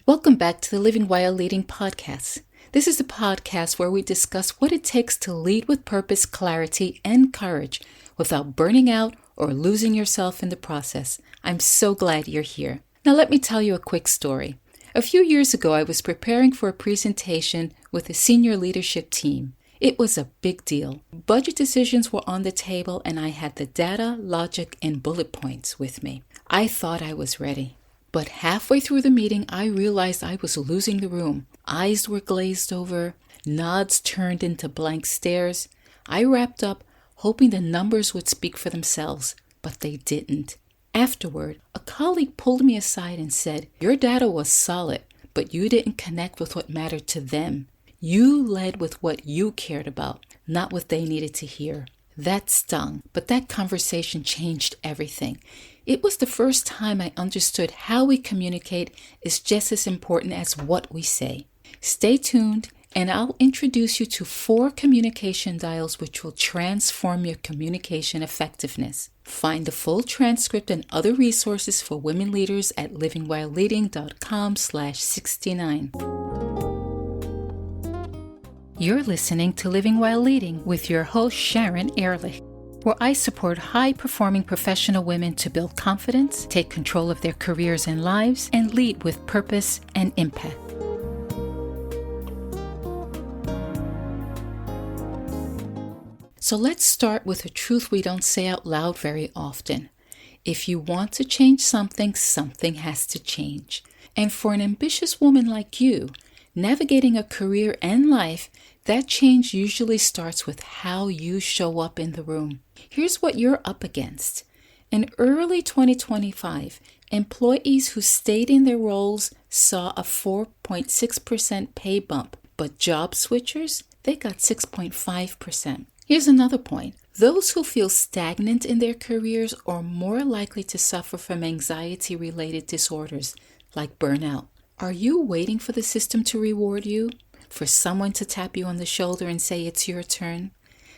Welcome back to the Living While Leading podcast. This is a podcast where we discuss what it takes to lead with purpose, clarity, and courage without burning out or losing yourself in the process. I'm so glad you're here. Now let me tell you a quick story. A few years ago, I was preparing for a presentation with a senior leadership team. It was a big deal. Budget decisions were on the table and I had the data, logic, and bullet points with me. I thought I was ready. But halfway through the meeting, I realized I was losing the room. Eyes were glazed over, nods turned into blank stares. I wrapped up, hoping the numbers would speak for themselves, but they didn't. Afterward, a colleague pulled me aside and said, "Your data was solid, but you didn't connect with what mattered to them. You led with what you cared about, not what they needed to hear." That stung, but that conversation changed everything. It was the first time I understood how we communicate is just as important as what we say. Stay tuned, and I'll introduce you to 4 communication dials which will transform your communication effectiveness. Find the full transcript and other resources for women leaders at livingwhileleading.com/69. You're listening to Living While Leading with your host, Sharon Ehrlich, where I support high-performing professional women to build confidence, take control of their careers and lives, and lead with purpose and impact. So let's start with a truth we don't say out loud very often. If you want to change something, something has to change. And for an ambitious woman like you, navigating a career and life, that change usually starts with how you show up in the room. Here's what you're up against. In early 2025, employees who stayed in their roles saw a 4.6% pay bump, but job switchers, they got 6.5%. Here's another point. Those who feel stagnant in their careers are more likely to suffer from anxiety-related disorders like burnout. Are you waiting for the system to reward you? For someone to tap you on the shoulder and say it's your turn?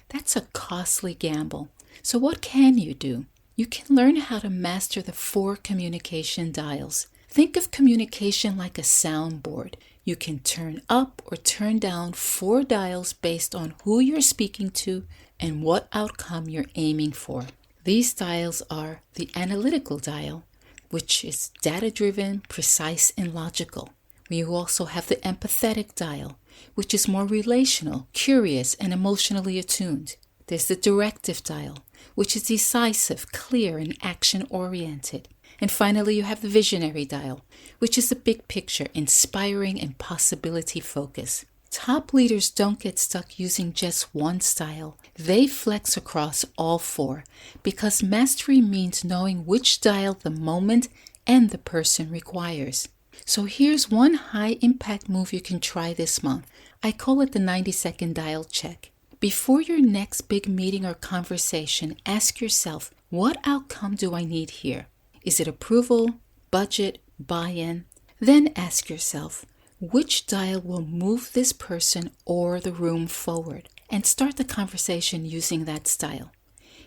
That's a costly gamble. So what can you do? You can learn how to master the 4 communication dials. Think of communication like a soundboard. You can turn up or turn down 4 dials based on who you're speaking to and what outcome you're aiming for. These dials are the analytical dial, which is data-driven, precise, and logical. We also have the empathetic dial, which is more relational, curious, and emotionally attuned. There's the directive dial, which is decisive, clear, and action-oriented. And finally, you have the visionary dial, which is the big picture, inspiring, and possibility-focused. Top leaders don't get stuck using just one style. They flex across all 4 because mastery means knowing which dial the moment and the person requires. So here's one high-impact move you can try this month. I call it the 90-second dial check. Before your next big meeting or conversation, ask yourself, what outcome do I need here? Is it approval, budget, buy-in? Then ask yourself, which dial will move this person or the room forward? And start the conversation using that style.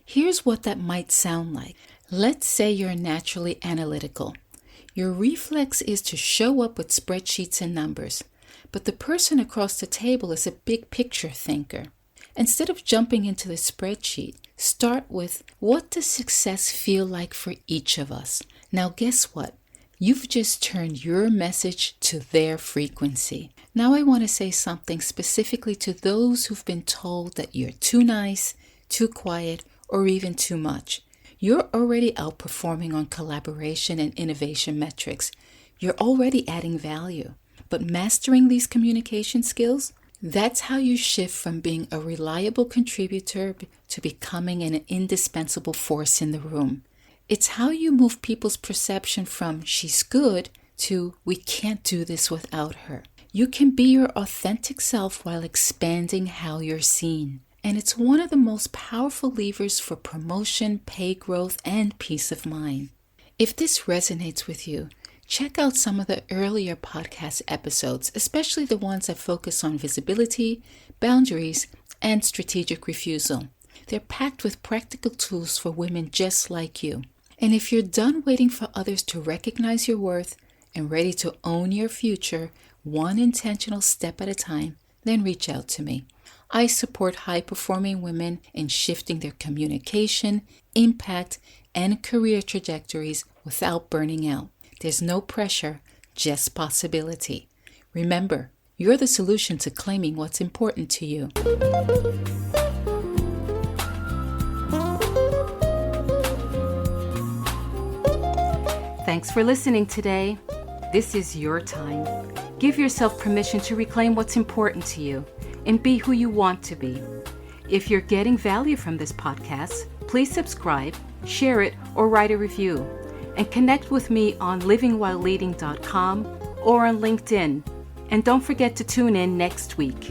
Here's what that might sound like. Let's say you're naturally analytical. Your reflex is to show up with spreadsheets and numbers, but the person across the table is a big picture thinker. Instead of jumping into the spreadsheet, start with, what does success feel like for each of us? Now guess what? You've just turned your message to their frequency. Now I want to say something specifically to those who've been told that you're too nice, too quiet, or even too much. You're already outperforming on collaboration and innovation metrics. You're already adding value. But mastering these communication skills, that's how you shift from being a reliable contributor to becoming an indispensable force in the room. It's how you move people's perception from she's good to we can't do this without her. You can be your authentic self while expanding how you're seen. And it's one of the most powerful levers for promotion, pay growth, and peace of mind. If this resonates with you, check out some of the earlier podcast episodes, especially the ones that focus on visibility, boundaries, and strategic refusal. They're packed with practical tools for women just like you. And if you're done waiting for others to recognize your worth and ready to own your future one intentional step at a time, then reach out to me. I support high-performing women in shifting their communication, impact, and career trajectories without burning out. There's no pressure, just possibility. Remember, you're the solution to claiming what's important to you. Thanks for listening today. This is your time. Give yourself permission to reclaim what's important to you and be who you want to be. If you're getting value from this podcast, please subscribe, share it, or write a review. And connect with me on livingwhileleading.com or on LinkedIn. And don't forget to tune in next week.